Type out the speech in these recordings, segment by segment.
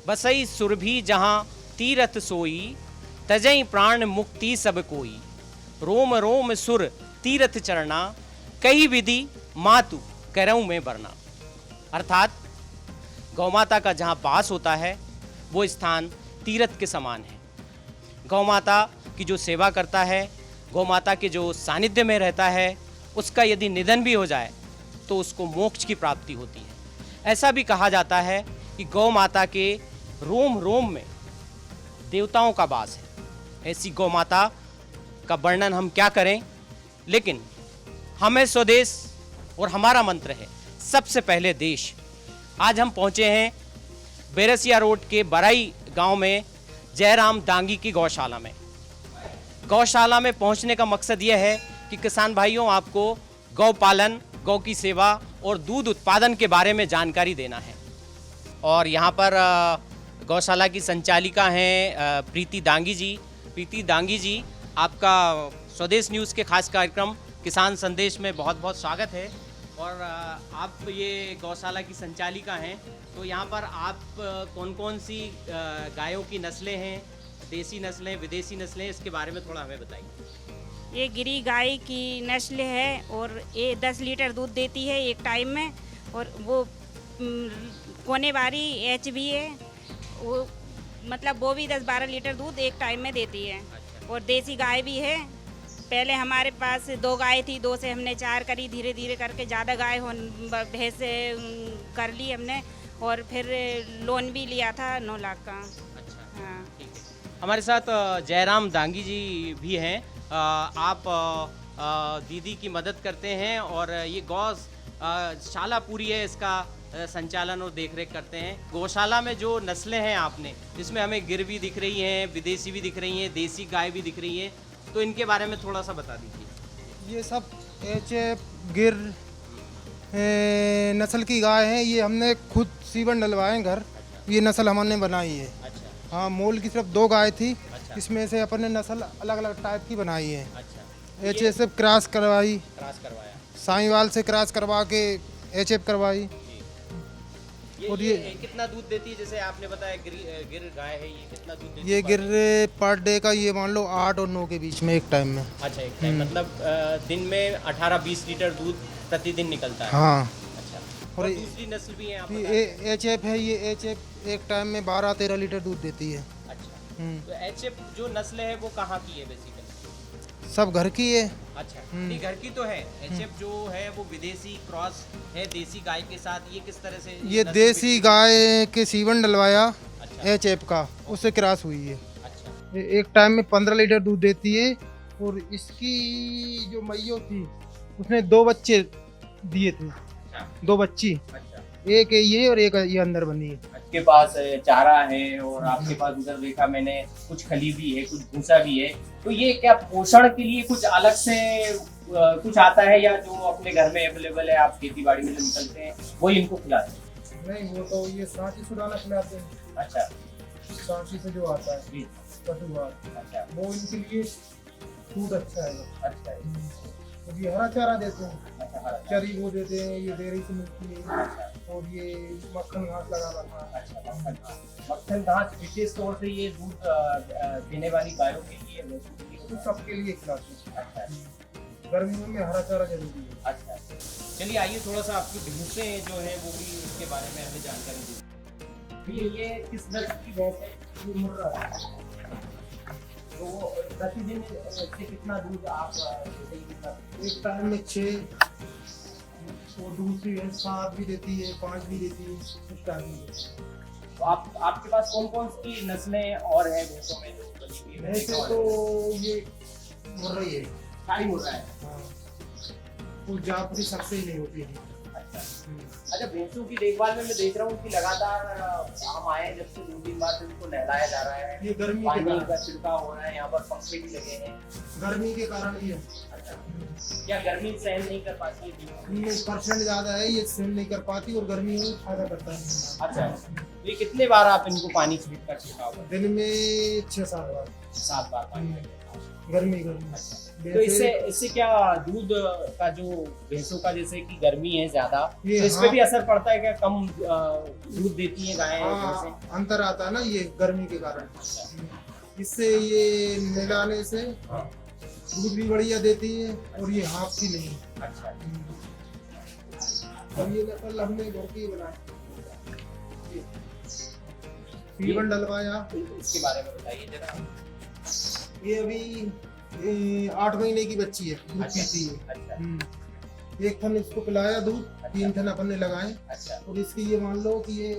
बसई सुरभि जहाँ तीरथ सोई, तजई प्राण मुक्ति सब कोई। रोम रोम सुर तीरथ चरना, कई विधि मातु करऊं में बरना। अर्थात गौ माता का जहाँ वास होता है वो स्थान तीर्थ के समान है। गौ माता की जो सेवा करता है, गौ माता के जो सानिध्य में रहता है, उसका यदि निधन भी हो जाए तो उसको मोक्ष की प्राप्ति होती है। ऐसा भी कहा जाता है कि गौ माता के रोम रोम में देवताओं का वास है। ऐसी गौ माता का वर्णन हम क्या करें, लेकिन हमें स्वदेश और हमारा मंत्र है सबसे पहले देश। आज हम पहुंचे हैं बेरसिया रोड के बराई गांव में जयराम दांगी की गौशाला में। गौशाला में पहुंचने का मकसद यह है कि किसान भाइयों, आपको गौ पालन, गौ की सेवा और दूध उत्पादन के बारे में जानकारी देना है। और यहाँ पर गौशाला की संचालिका हैं प्रीति दांगी जी। प्रीति दांगी जी, आपका स्वदेश न्यूज़ के खास कार्यक्रम किसान संदेश में बहुत बहुत स्वागत है। और आप ये गौशाला की संचालिका हैं, तो यहाँ पर आप कौन कौन सी गायों की नस्लें हैं, देसी नस्लें, विदेशी नस्लें, इसके बारे में थोड़ा हमें बताइए। ये गिरी गाय की नस्ल है और ये 10 लीटर दूध देती है एक टाइम में। और वो कोने वाली एच भी है, वो मतलब वो भी 10-12 लीटर दूध एक टाइम में देती है। और देसी गाय भी है। पहले हमारे पास 2 गाय थी, 2 से हमने 4 करी, धीरे धीरे करके ज़्यादा गाय भैंस कर ली हमने। और फिर लोन भी लिया था 9 लाख का। अच्छा, हाँ। ठीक है। हमारे साथ जयराम दांगी जी भी हैं। आप दीदी की मदद करते हैं और ये गौशाला पूरी है, इसका संचालन और देखरेख करते हैं। गौशाला में जो नस्लें हैं आपने, इसमें हमें गिर भी दिख रही हैं, विदेशी भी दिख रही हैं, देसी गाय भी दिख रही हैं, तो इनके बारे में थोड़ा सा बता दीजिए। ये सब एचएफ गिर नस्ल की गाय है। ये हमने खुद सीवन डलवाए घर। ये नस्ल हमने बनाई है। अच्छा। हाँ, मोल की सिर्फ 2 गाय थी। अच्छा। इसमें से अपन ने नस्ल अलग अलग टाइप की बनाई है। अच्छा, एचएफ क्रॉस करवाई, क्रॉस करवाया। साईवाल से क्रॉस करवा के एचएफ करवाई। और ये कितना दूध देती है? जैसे आपने बताया गिर गाय है, ये कितना दूध देती है? ये गिर पर डे का ये मान लो 8 और 9 के बीच में एक टाइम में। अच्छा, एक टाइम मतलब दिन में 18-20 लीटर दूध प्रतिदिन निकलता है। हाँ। अच्छा। और और दूसरी नस्ल भी है आप एचएफ है। ये एचएफ एक टाइम में 12-13 लीटर दूध देती है। अच्छा, तो एचएफ जो नस्ल है वो कहाँ की है बेसिकली? सब घर की है। अच्छा, नहीं घर की तो है। एचएफ जो है वो विदेशी क्रॉस है देसी गाय के साथ। ये किस तरह से? ये देसी गाय के सीवन डलवाया अच्छा। एचएफ का, उससे क्रॉस हुई है। अच्छा। ये एक टाइम में 15 लीटर दूध देती है। और इसकी जो मैयो थी उसने 2 बच्चे दिए थे। अच्छा। 2 बच्ची, अच्छा। एक ये और एक ये अंदर बनी है। आपके पास चारा है और आपके पास उधर देखा मैंने कुछ खली भी है, कुछ भूसा भी है। तो ये क्या पोषण के लिए कुछ अलग से कुछ आता है, या जो अपने घर में अवेलेबल है आप खेती बाड़ी में जो निकलते हैं वही इनको खिलाते हैं? नहीं, वो तो ये सांची सुडाना खिलाते हैं। अच्छा। सांची से जो आता है जी। कटुआ, अच्छा। वो इनके लिए फूड अच्छा है। अच्छा। तो ये हरा चारा देते हैं। अच्छा, हरा। चरी वो देते हैं, ये डेयरी से मिलती है। अच्छा। और ये मक्खन घास लगा रखा है। अच्छा, मक्खन घास। मक्खन घास विशेष तौर से ये दूध देने वाली गायों के लिए, भैंसों के लिए? तो सबके लिए खिलाते हैं। अच्छा। गर्मियों में हरा चारा जरूरी है। अच्छा, चलिए आइए थोड़ा सा आपकी भैंसें जो है वो भी उसके बारे में हमें जानकारी दीजिए। ये किस नस्ल की भैंस है? ये मुर्रा है। तो वो प्रतिदिन से कितना दूध आप देते हैं? कितना? एक टाइम में 6 और दूसरी है 7 भी देती है, 5 भी देती है, उस टाइम में देती है। तो आपके पास कौन कौन सी नस्लें और हैं भैंसों में जो बनी हुई है? वैसे तो ये मुर्रा ही है। सारी मुर्रा है। हाँ, वो जापरी सबसे ही नहीं होती है। अच्छा। अच्छा, भैंसों की देखभाल में मैं देख रहा हूँ कि लगातार हम आए जब से 2-3 बार से उनको नहलाया जा रहा है, ये गर्मी के पानी कारण, का छिड़काव हो रहा है, यहाँ पर पंखे भी लगे हैं। गर्मी के कारण ये अच्छा, क्या गर्मी सहन नहीं कर पाती है? 20% ज्यादा है, ये सहन नहीं कर पाती और गर्मी में फायदा करता है। अच्छा, तो ये कितने बार आप इनको पानी छिड़क कर छिड़काव करते दिन में 6-7 बार। हैं? 7 बार पानी लगता है। गर्मी गर्मी तो इससे इससे क्या दूध का जो भैंसों का जैसे कि गर्मी है ज्यादा, तो ये इस पे भी असर पड़ता है क्या? कम दूध देती है गायें भैंसें? हाँ, अंतर आता है ना ये गर्मी के कारण। इससे ये मिलाने से हाँ। दूध भी बढ़िया देती है और ये हाँफती नहीं। अच्छा। अब ये नस्ल हमने घर की बनाई, फीवन डलवाया। इसके बारे में बताइए जरा। ये अभी 8 महीने की बच्ची है, दूध अच्छा। पीती है। अच्छा। एक थन इसको पिलाया दूध, 3 थन अपन ने लगाए अच्छा। और इसकी ये मान लो कि ये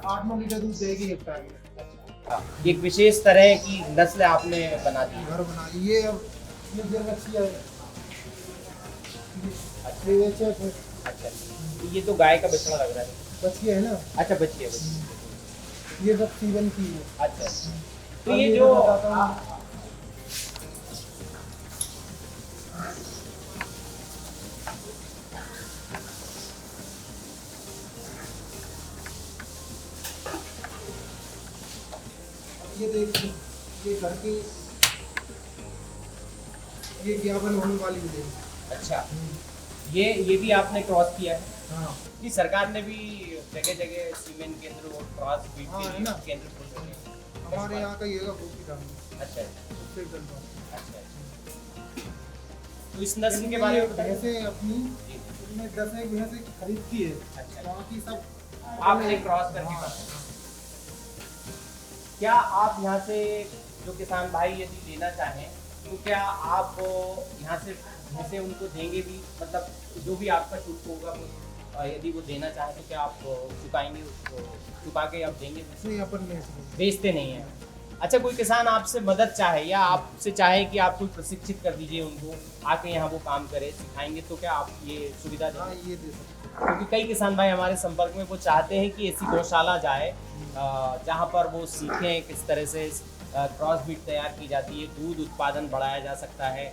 8-9 लीटर दूध देगी एक टाइम में। हाँ, एक विशेष तरह की नस्ल आपने बना दी है। घर बना ली। ये अब ये जो बच्ची है, ये बच्चा है, अच्छा, ये तो गाय का बछड़ा लग रहा है। बच्ची है ना, अच्छा, बच्ची है, बच्ची। ये सब सीवन की है। अच्छा, तो अब ये मैं जो बताता हूँ। ये देखिए, ये घर की ये ज्ञापन होने वाली है। अच्छा, ये भी आपने क्रॉस किया है? हाँ कि सरकार ने भी जगह जगह सीमेंट केंद्र और क्रॉस ब्रीड हाँ, के है लिए ना। केंद्र खोले हैं। हमारे यहाँ का ये का बहुत दाम अच्छा उससे डलवा। अच्छा। तो इस नस्ल के बारे में बताइए। भैंसे अपनी इसमें 10 एक भैंसे खरीदती है, अच्छा, बाकी सब आपने क्रॉस करके हाँ, बताया। क्या आप यहाँ से जो किसान भाई यदि लेना चाहें तो क्या आप यहाँ से भैंसे उनको देंगे भी, मतलब जो भी आपका शुल्क होगा वो यदि वो देना चाहें तो क्या आप चुकाएंगे, उसको चुका के आप देंगे? नहीं अपन नहीं इसमें। बेचते नहीं हैं। अच्छा, कोई किसान आपसे मदद चाहे या आपसे चाहे कि आप कोई प्रशिक्षित कर दीजिए उनको, आके यहाँ वो काम करे, सिखाएंगे, तो क्या आप ये सुविधा हाँ देंगे? ये दे सकते हैं। क्योंकि कई किसान भाई हमारे संपर्क में वो चाहते हैं कि ऐसी गौशाला जाए जहाँ पर वो सीखें किस तरह से क्रॉस ब्रीड तैयार की जाती है, दूध उत्पादन बढ़ाया जा सकता है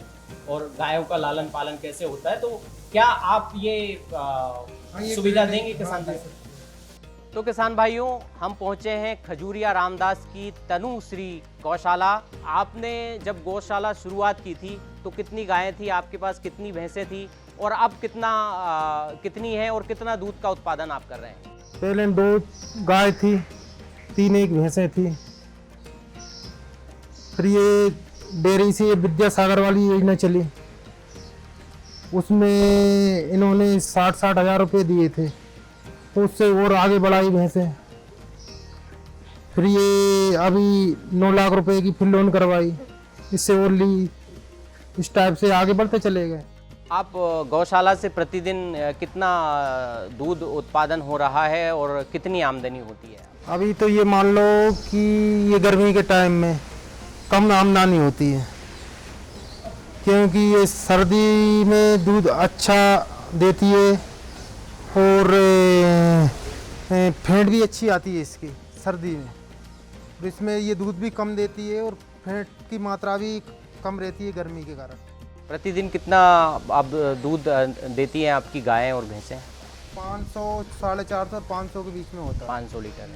और गायों का लालन पालन कैसे होता है। तो क्या आप ये हाँ, ये सुविधा ट्रेनिंग- देंगे किसान हाँ, दे भाई? सकते हैं। तो किसान भाइयों, हम पहुंचे हैं खजूरिया रामदास की तनुश्री गौशाला। आपने जब गौशाला शुरुआत की थी तो कितनी गायें थी आपके पास, कितनी भैंसें थी और अब कितनी है और कितना दूध का उत्पादन आप कर रहे हैं? पहले 2 गाय थी, 3 एक भैंसें थी। फिर ये डेयरी से विद्यासागर वाली योजना चली, उसमें इन्होंने 60-60 हज़ार रुपये दिए थे, तो उससे और आगे बढ़ाई भैंसें। फिर ये अभी 9 लाख रुपए की फिर लोन करवाई, इससे और ली। इस टाइप से आगे बढ़ते चले गए। आप गौशाला से प्रतिदिन कितना दूध उत्पादन हो रहा है और कितनी आमदनी होती है? अभी तो ये मान लो कि ये गर्मी के टाइम में कम आमदनी होती है, क्योंकि ये सर्दी में दूध अच्छा देती है और फेंट भी अच्छी आती है इसकी सर्दी में। और इसमें ये दूध भी कम देती है और फेंट की मात्रा भी कम रहती है गर्मी के कारण। प्रतिदिन कितना आप दूध देती हैं आपकी गायें और भैंसें? 500, 450 और 500 के बीच में होता है। 500 लीटर।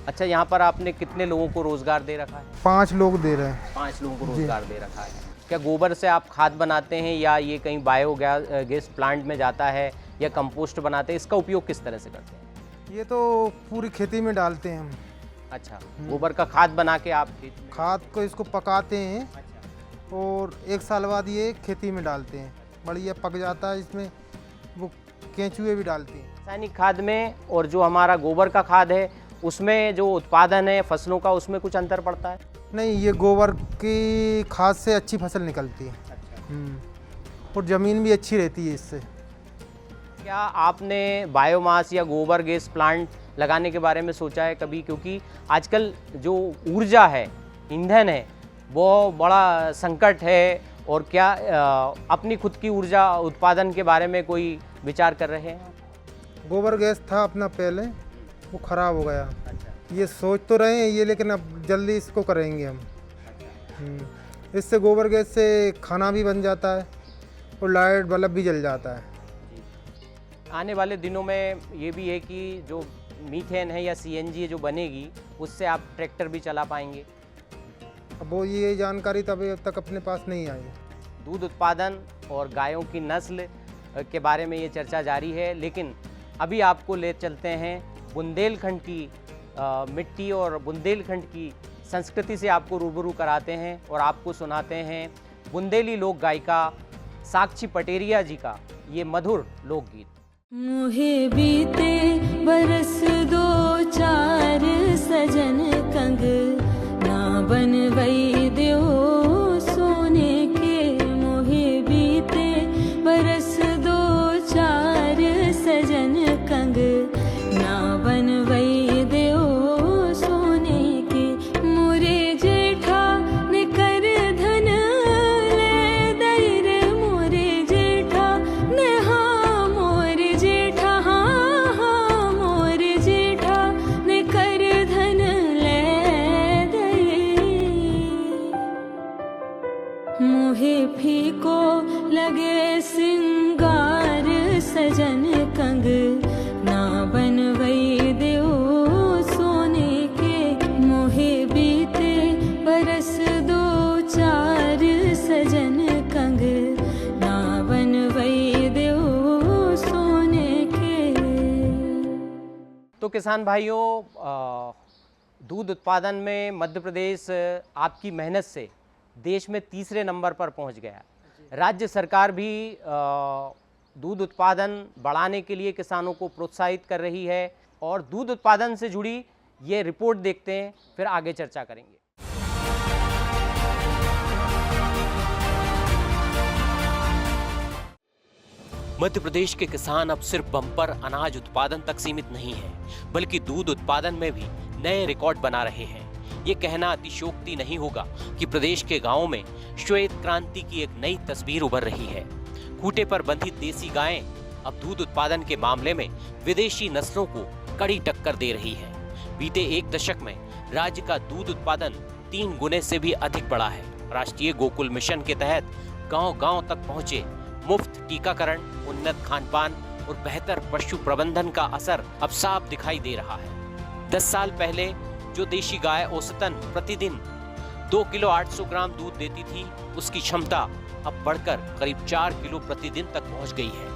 अच्छा, यहाँ पर आपने कितने लोगों को रोजगार दे रखा है? 5 लोग दे रहे हैं। 5 लोगों को रोजगार दे रखा है। क्या गोबर से आप खाद बनाते हैं या ये कहीं बायोगैस प्लांट में जाता है या कंपोस्ट बनाते हैं? इसका उपयोग किस तरह से करते हैं? ये तो पूरी खेती में डालते हैं हम। अच्छा, गोबर का खाद बना के आप खाद को इसको पकाते हैं अच्छा, और 1 साल बाद ये खेती में डालते हैं। बढ़िया पक जाता है, इसमें वो केंचुए भी डालते हैं। रासायनिक खाद में और जो हमारा गोबर का खाद है उसमें जो उत्पादन है फसलों का, उसमें कुछ अंतर पड़ता है? नहीं, ये गोबर की खाद से अच्छी फसल निकलती है। अच्छा। और ज़मीन भी अच्छी रहती है इससे। क्या आपने बायोमास या गोबर गैस प्लांट लगाने के बारे में सोचा है कभी? क्योंकि आजकल जो ऊर्जा है, ईंधन है, वो बड़ा संकट है। और क्या अपनी खुद की ऊर्जा उत्पादन के बारे में कोई विचार कर रहे हैं? गोबर गैस था अपना पहले, वो ख़राब हो गया। अच्छा। ये सोच तो रहे हैं ये, लेकिन अब जल्दी इसको करेंगे हम। इससे गोबर गैस से खाना भी बन जाता है और लाइट बल्ब भी जल जाता है। आने वाले दिनों में ये भी है कि जो मीथेन है या सीएनजी जो बनेगी उससे आप ट्रैक्टर भी चला पाएंगे। अब वो ये जानकारी तब तक अपने पास नहीं आई। दूध उत्पादन और गायों की नस्ल के बारे में ये चर्चा जारी है, लेकिन अभी आपको ले चलते हैं बुंदेलखंड की मिट्टी और बुंदेलखंड की संस्कृति से आपको रूबरू कराते हैं और आपको सुनाते हैं बुंदेली लोक गायिका साक्षी पटेरिया जी का ये मधुर लोकगीत। मुहे बीते बरस दो चार सजन कंग ना बनवई देओ सोने के। मुहे बीते बरस दो चार सजन कंग ना बनवई देओ सोने के। मोरे जेठा ने कर धन ले दई रे मोरे जेठा ने हाँ मोरे जेठा हाँ हाँ मोरे जेठा ने कर धन ले दई। मुहे फीको लगे सिंगार सजन कंग ना बनवई देओ सोने के। मोहे बीते बरस दो चार सजन कंग ना बनवई देओ सोने के। तो किसान भाइयों, दूध उत्पादन में मध्य प्रदेश आपकी मेहनत से देश में तीसरे नंबर पर पहुंच गया। राज्य सरकार भी दूध उत्पादन बढ़ाने के लिए किसानों को प्रोत्साहित कर रही है और दूध उत्पादन से जुड़ी ये रिपोर्ट देखते हैं, फिर आगे चर्चा करेंगे। मध्य प्रदेश के किसान अब सिर्फ बम्पर अनाज उत्पादन तक सीमित नहीं है, बल्कि दूध उत्पादन में भी नए रिकॉर्ड बना रहे हैं। ये कहना अतिशयोक्ति नहीं होगा कि प्रदेश के गांवों में श्वेत क्रांति की एक नई तस्वीर उभर रही है। खूंटे पर बंधी देसी गायें अब दूध उत्पादन के मामले में विदेशी नस्लों को कड़ी टक्कर दे रही है। बीते एक दशक में राज्य का दूध उत्पादन 3 गुने से भी अधिक बढ़ा है। राष्ट्रीय गोकुल मिशन के तहत गांव-गांव तक पहुंचे मुफ्त टीकाकरण, उन्नत खानपान और बेहतर पशु प्रबंधन का असर अब साफ दिखाई दे रहा है। 10 साल पहले जो देशी गाय औसतन प्रतिदिन 2 किलो 800 ग्राम दूध देती थी, उसकी क्षमता अब बढ़कर करीब 4 किलो प्रतिदिन तक पहुंच गई है।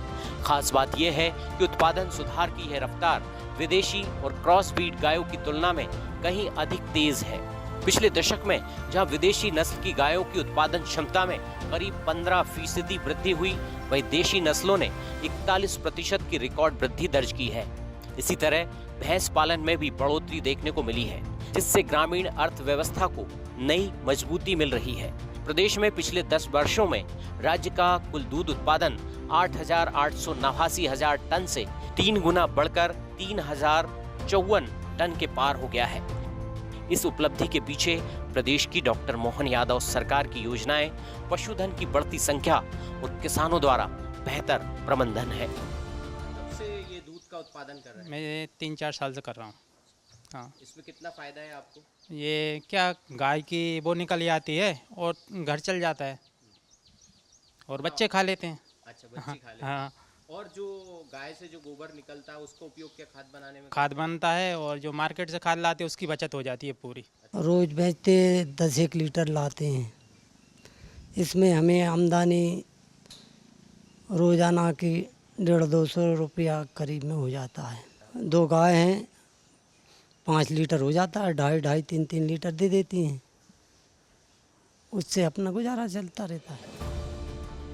खास बात यह है कि उत्पादन सुधार की यह रफ्तार विदेशी और क्रॉस ब्रीड गायों की तुलना में कहीं अधिक तेज है। पिछले दशक में जहां विदेशी नस्ल की गायों की उत्पादन क्षमता में करीब 15% वृद्धि हुई, वहीं देशी नस्लों ने 41% की रिकॉर्ड वृद्धि दर्ज की है। इसी तरह भैंस पालन में भी बढ़ोतरी देखने को मिली है, जिससे ग्रामीण अर्थव्यवस्था को नई मजबूती मिल रही है। प्रदेश में पिछले 10 वर्षों में राज्य का कुल दूध उत्पादन 8,889,000 टन से 3 गुना बढ़कर 3,054 टन के पार हो गया है। इस उपलब्धि के पीछे प्रदेश की डॉक्टर मोहन यादव सरकार की योजनाएं, पशुधन की बढ़ती संख्या और किसानों द्वारा बेहतर प्रबंधन है। कब से ये दूध का उत्पादन कर रहे हैं? मैं 3-4 साल से कर रहा हूँ। हाँ, इसमें कितना फायदा है आपको? ये क्या गाय की वो निकल आती है और घर चल जाता है और बच्चे खा लेते हैं। अच्छा, बच्चे खा लेते हैं। हाँ, और जो गाय से जो गोबर निकलता है उसका उपयोग क्या खाद बनाने में? खाद बनता है और जो मार्केट से खाद लाते हैं उसकी बचत हो जाती है पूरी। रोज बेचते 10-1 लीटर लाते हैं। इसमें हमें आमदनी रोजाना की 150-200 रुपया करीब में हो जाता है। 2 गाय हैं, 5 लीटर हो जाता है, 2.5 3 लीटर दे देती हैं। उससे अपना गुजारा चलता रहता है।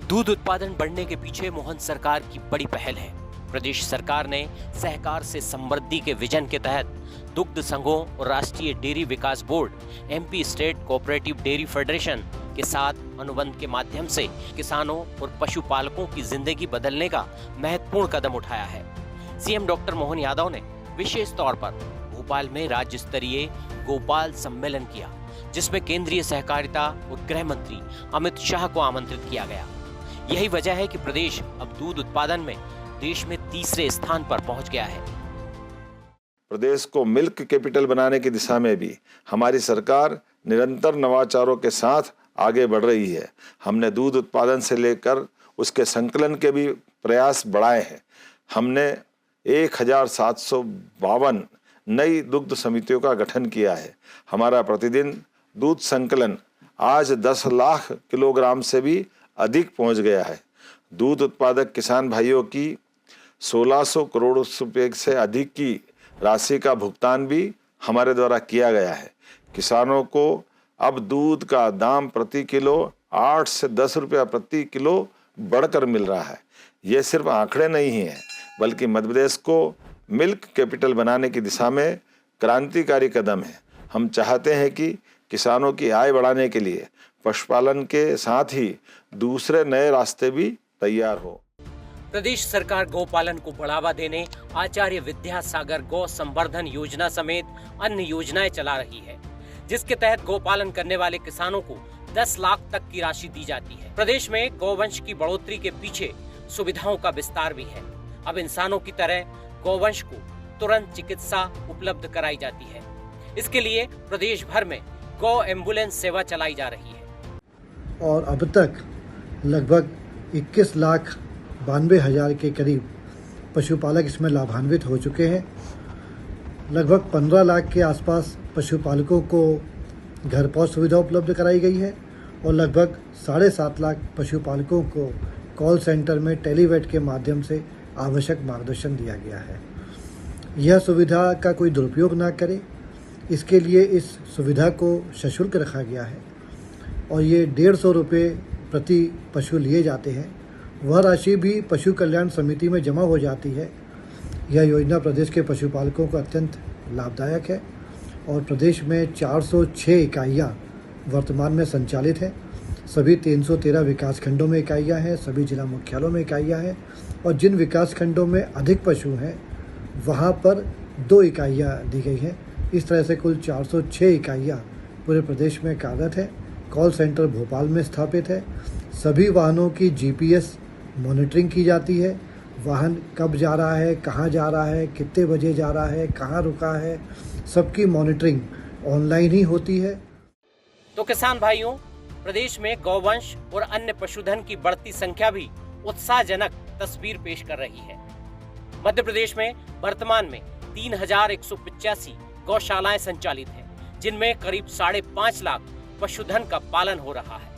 दूध उत्पादन बढ़ने के पीछे मोहन सरकार की बड़ी पहल है। प्रदेश सरकार ने सहकार से समृद्धि के विजन के तहत दुग्ध संघों और राष्ट्रीय डेयरी विकास board, MP state cooperative dairy federation के साथ अनुबंध के माध्यम से किसानों और पशुपालकों की जिंदगी बदलने का महत्वपूर्ण कदम उठाया है। CM डॉक्टर मोहन यादव ने विशेष तौर पर भोपाल में राज्य स्तरीय गोपाल सम्मेलन किया, जिसमें केंद्रीय सहकारिता और गृह मंत्री अमित शाह को आमंत्रित किया गया। यही वजह है कि प्रदेश अब दूध उत्पादन में देश में तीसरे स्थान पर पहुंच गया है। प्रदेश को मिल्क कैपिटल बनाने की दिशा में भी हमारी सरकार निरंतर नवाचारों के साथ आगे बढ़ रही है। हमने दूध उत्पादन से लेकर उसके संकलन के भी प्रयास बढ़ाए हैं। हमने 1752 नई दुग्ध समितियों का गठन किया है। हमारा प्रतिदिन दूध संकलन आज 10 लाख किलोग्राम से भी अधिक पहुंच गया है। दूध उत्पादक किसान भाइयों की 1600 करोड़ रुपए से अधिक की राशि का भुगतान भी हमारे द्वारा किया गया है। किसानों को अब दूध का दाम प्रति किलो 8 से 10 रुपया प्रति किलो बढ़कर मिल रहा है। ये सिर्फ आंकड़े नहीं हैं, बल्कि मध्य प्रदेश को मिल्क कैपिटल बनाने की दिशा में क्रांतिकारी कदम है। हम चाहते हैं कि किसानों की आय बढ़ाने के लिए पशुपालन के साथ ही दूसरे नए रास्ते भी तैयार हो। प्रदेश सरकार गौपालन को बढ़ावा देने आचार्य विद्यासागर गौ संवर्धन योजना समेत अन्य योजनाएं चला रही है, जिसके तहत गौपालन करने वाले किसानों को 10 लाख तक की राशि दी जाती है। प्रदेश में गौवंश की बढ़ोतरी के पीछे सुविधाओं का विस्तार भी है। अब इंसानों की तरह गौवंश को तुरंत चिकित्सा उपलब्ध कराई जाती है। इसके लिए प्रदेश भर में गौ एम्बुलेंस सेवा चलाई जा रही है। और अब तक लगभग 21,92,000 के करीब पशुपालक इसमें लाभान्वित हो चुके हैं। लगभग 15 लाख के आसपास पशुपालकों को घर पहुंच सुविधा उपलब्ध कराई गई है और लगभग 7.5 लाख पशुपालकों को कॉल सेंटर में टेलीवेट के माध्यम से आवश्यक मार्गदर्शन दिया गया है। यह सुविधा का कोई दुरुपयोग ना करे, इसके लिए इस सुविधा को सशुल्क रखा गया है और ये 150 रुपये प्रति पशु लिए जाते हैं। वह राशि भी पशु कल्याण समिति में जमा हो जाती है। यह योजना प्रदेश के पशुपालकों को अत्यंत लाभदायक है और प्रदेश में 406 इकाइयाँ वर्तमान में संचालित हैं। सभी 313 विकासखंडों में इकाइयाँ हैं, सभी जिला मुख्यालयों में इकाइयाँ हैं और जिन विकासखंडों में अधिक पशु हैं वहाँ पर 2 इकाइयाँ दी गई हैं। इस तरह से कुल 406 इकाइयाँ पूरे प्रदेश में कार्यरत है। कॉल सेंटर भोपाल में स्थापित है। सभी वाहनों की GPS मॉनिटरिंग की जाती है। वाहन कब जा रहा है, कहाँ जा रहा है, कितने बजे जा रहा है, कहाँ रुका है, सबकी मॉनिटरिंग ऑनलाइन ही होती है। तो किसान भाइयों, प्रदेश में गौवंश और अन्य पशुधन की बढ़ती संख्या भी उत्साहजनक तस्वीर पेश कर रही है। मध्य प्रदेश में वर्तमान में 3,185 गौशालाएं संचालित हैं, जिनमें करीब 5.5 लाख पशुधन का पालन हो रहा है।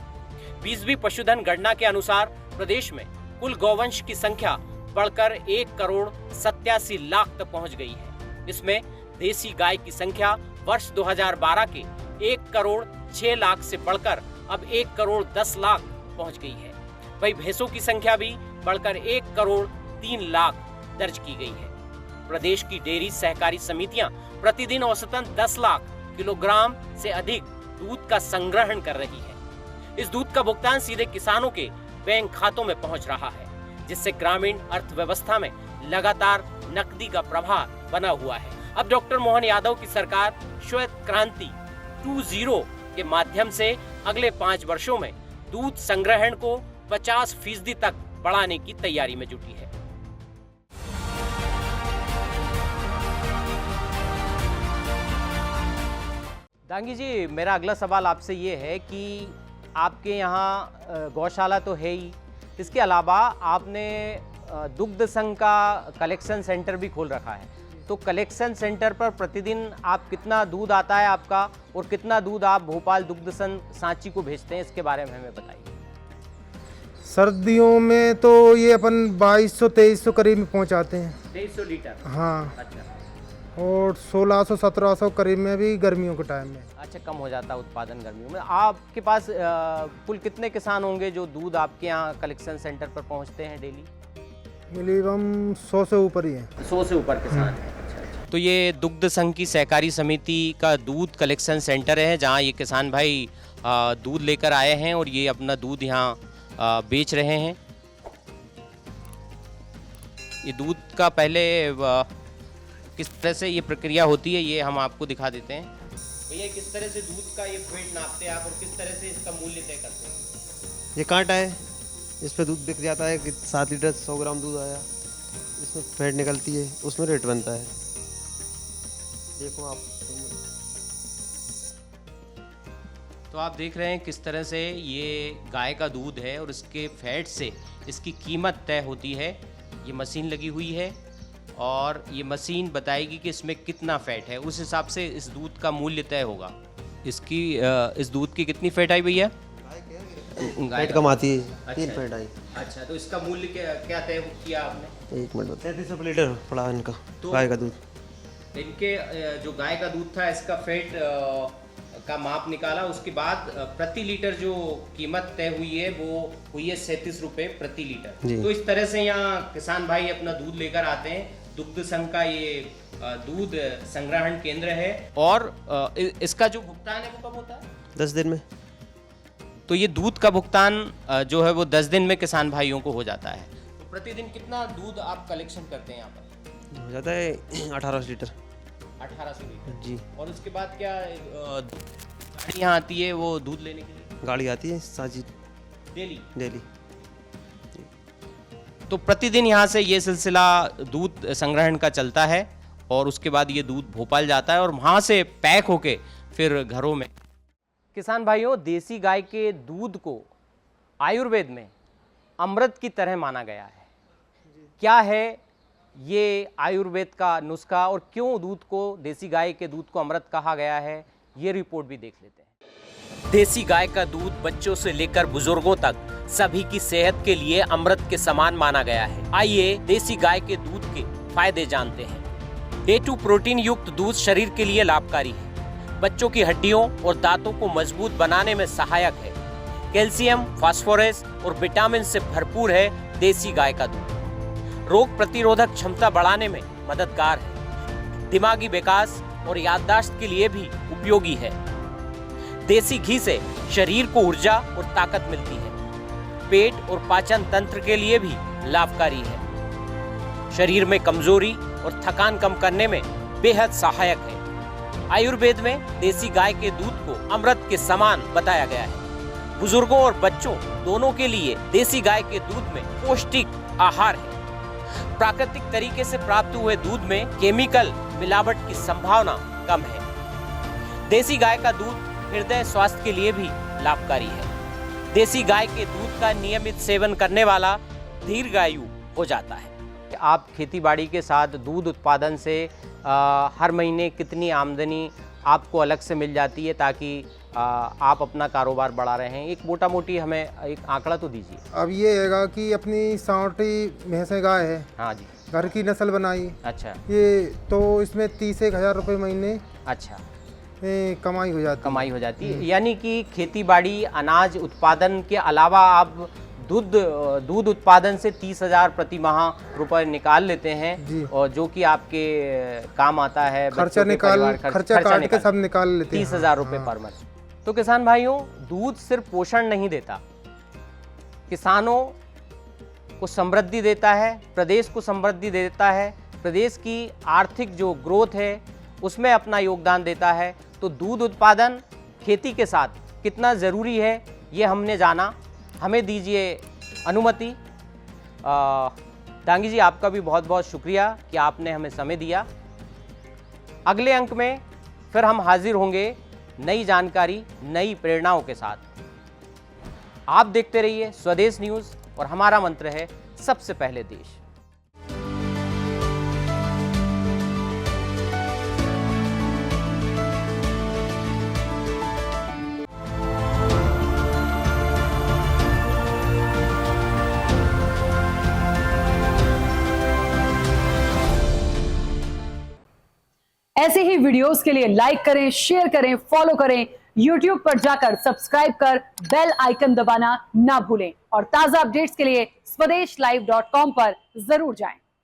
20वीं पशुधन गणना के अनुसार प्रदेश में कुल गौवंश की संख्या बढ़कर 1,87 लाख तक पहुंच गई है। इसमें देसी गाय की संख्या वर्ष 2012 के 1,06 लाख से बढ़कर अब 1,10 लाख पहुंच गई है। वहीं भैंसों की संख्या भी बढ़कर 1,03 लाख दर्ज की गई है। प्रदेश की डेयरी सहकारी समितियां प्रतिदिन औसतन 10 लाख किलोग्राम से अधिक दूध का संग्रहण कर रही है। इस दूध का भुगतान सीधे किसानों के बैंक खातों में पहुंच रहा है, जिससे ग्रामीण अर्थव्यवस्था में लगातार नकदी का प्रवाह बना हुआ है। अब डॉक्टर मोहन यादव की सरकार श्वेत क्रांति 2.0 के माध्यम से अगले 5 वर्षों में दूध संग्रहण को 50% तक बढ़ाने की तैयारी में जुटी है। दांगी जी, मेरा अगला सवाल आपसे ये है कि आपके यहाँ गौशाला तो है ही, इसके अलावा आपने दुग्ध संघ का कलेक्शन सेंटर भी खोल रखा है। तो कलेक्शन सेंटर पर प्रतिदिन आप कितना दूध आता है आपका और कितना दूध आप भोपाल दुग्ध संघ सांची को भेजते हैं, इसके बारे में हमें बताइए। सर्दियों में तो ये अपन 2200-2300 करीब में पहुँचाते हैं। 2300 लीटर? हाँ। अच्छा। और 1600-1700 करीब में भी गर्मियों के टाइम में। अच्छा, कम हो जाता है उत्पादन गर्मियों में। आपके पास कुल कितने किसान होंगे जो दूध आपके यहाँ कलेक्शन सेंटर पर पहुँचते हैं डेली? मिनिमम 100 से ऊपर ही है। 100 से ऊपर किसान हैं। अच्छा। तो ये दुग्ध संघ की सहकारी समिति का दूध कलेक्शन सेंटर है, जहाँ ये किसान भाई दूध लेकर आए हैं और ये अपना दूध यहाँ बेच रहे हैं। ये दूध का पहले किस तरह से ये प्रक्रिया होती है ये हम आपको दिखा देते हैं। भैया, किस तरह से दूध का ये वेट नापते हैं आप और किस तरह से इसका मूल्य तय करते हैं? ये कांटा है, इस पे दूध बिक जाता है कि 7 लीटर 100 ग्राम दूध आया, इसमें फैट निकलती है, उसमें रेट बनता है। देखो आप, तो आप देख रहे हैं किस तरह से ये गाय का दूध है और इसके फैट से इसकी कीमत तय होती है। ये मशीन लगी हुई है और ये मशीन बताएगी कि इसमें कितना फैट है, उस हिसाब से इस दूध का मूल्य तय होगा। इसकी इस दूध की कितनी फैट आई भैया? फैट कम आती है, 3 फैट आई। अच्छा, तो इसका मूल्य क्या तय किया आपने? 1 मिनट, 33 रुपये लीटर पड़ा इनका गाय का दूध। इनके जो गाय का दूध था इसका फैट का माप निकाला, उसके बाद प्रति लीटर जो कीमत तय हुई है वो हुई है 37 रुपये प्रति लीटर। तो इस तरह से यहाँ किसान भाई अपना दूध लेकर आते हैं। दुग्ध संघ का ये दूध संग्रहण केंद्र है। और इसका जो भुगतान है वो कब होता है? 10 दिन में। तो ये दूध का भुगतान जो है वो 10 दिन में किसान भाइयों को हो जाता है। तो प्रतिदिन कितना दूध आप कलेक्शन करते हैं यहाँ पर? हो जाता है 1800 लीटर। 1800 लीटर जी। और उसके बाद क्या गाड़ी यहाँ आती है वो दूध लेने के लिए? गाड़ी आती है साजी डेली। तो प्रतिदिन यहाँ से ये सिलसिला दूध संग्रहण का चलता है और उसके बाद ये दूध भोपाल जाता है और वहाँ से पैक होके फिर घरों में। किसान भाइयों, देसी गाय के दूध को आयुर्वेद में अमृत की तरह माना गया है। क्या है ये आयुर्वेद का नुस्खा और क्यों दूध को, देसी गाय के दूध को अमृत कहा गया है, ये रिपोर्ट भी देख लेते हैं। देसी गाय का दूध बच्चों से लेकर बुजुर्गों तक सभी की सेहत के लिए अमृत के समान माना गया है। आइए देसी गाय के दूध के फायदे जानते हैं। A2 प्रोटीन युक्त दूध शरीर के लिए लाभकारी है। बच्चों की हड्डियों और दांतों को मजबूत बनाने में सहायक है। कैल्शियम, फास्फोरस और विटामिन से भरपूर है देसी गाय का दूध। रोग प्रतिरोधक क्षमता बढ़ाने में मददगार है। दिमागी विकास और याददाश्त के लिए भी उपयोगी है। देसी घी से शरीर को ऊर्जा और ताकत मिलती है। पेट और पाचन तंत्र के लिए भी लाभकारी है। शरीर में कमजोरी और थकान कम करने में बेहद सहायक है। आयुर्वेद में देसी गाय के दूध को अमृत के समान बताया गया है। बुजुर्गों और बच्चों दोनों के लिए देसी गाय के दूध में पौष्टिक आहार है। प्राकृतिक तरीके से प्राप्त हुए दूध में केमिकल मिलावट की संभावना कम है। देसी गाय का दूध हृदय स्वास्थ्य के लिए भी लाभकारी है। देसी गाय के दूध का नियमित सेवन करने वाला दीर्घायु हो जाता है। आप खेतीबाड़ी के साथ दूध उत्पादन से हर महीने कितनी आमदनी आपको अलग से मिल जाती है ताकि आप अपना कारोबार बढ़ा रहे हैं? एक मोटा मोटी हमें एक आंकड़ा तो दीजिए। अब ये हैगा कि अपनी 60 भैंसें गाय है। हाँ जी। घर की नस्ल बनाई। अच्छा। ये तो इसमें 30-1,000 रुपये महीने अच्छा कमाई हो जाती है। यानी कि खेतीबाड़ी अनाज उत्पादन के अलावा आप दूध उत्पादन से 30,000 प्रति माह रुपए निकाल लेते हैं और जो कि आपके काम आता है। खर्चा काट के सब निकाल लेते हैं। 30,000 रुपये पर मंथ। तो किसान भाइयों, दूध सिर्फ पोषण नहीं देता, किसानों को समृद्धि देता है, प्रदेश को समृद्धि देता है, प्रदेश की आर्थिक जो ग्रोथ है उसमें अपना योगदान देता है। तो दूध उत्पादन खेती के साथ कितना ज़रूरी है ये हमने जाना। हमें दीजिए अनुमति। डांगी जी, आपका भी बहुत बहुत शुक्रिया कि आपने हमें समय दिया। अगले अंक में फिर हम हाजिर होंगे नई जानकारी, नई प्रेरणाओं के साथ। आप देखते रहिए स्वदेश न्यूज़ और हमारा मंत्र है सबसे पहले देश। ऐसे ही वीडियोस के लिए लाइक करें, शेयर करें, फॉलो करें। YouTube पर जाकर सब्सक्राइब कर बेल आइकन दबाना ना भूलें और ताजा अपडेट्स के लिए swedeshlive.com पर जरूर जाएं।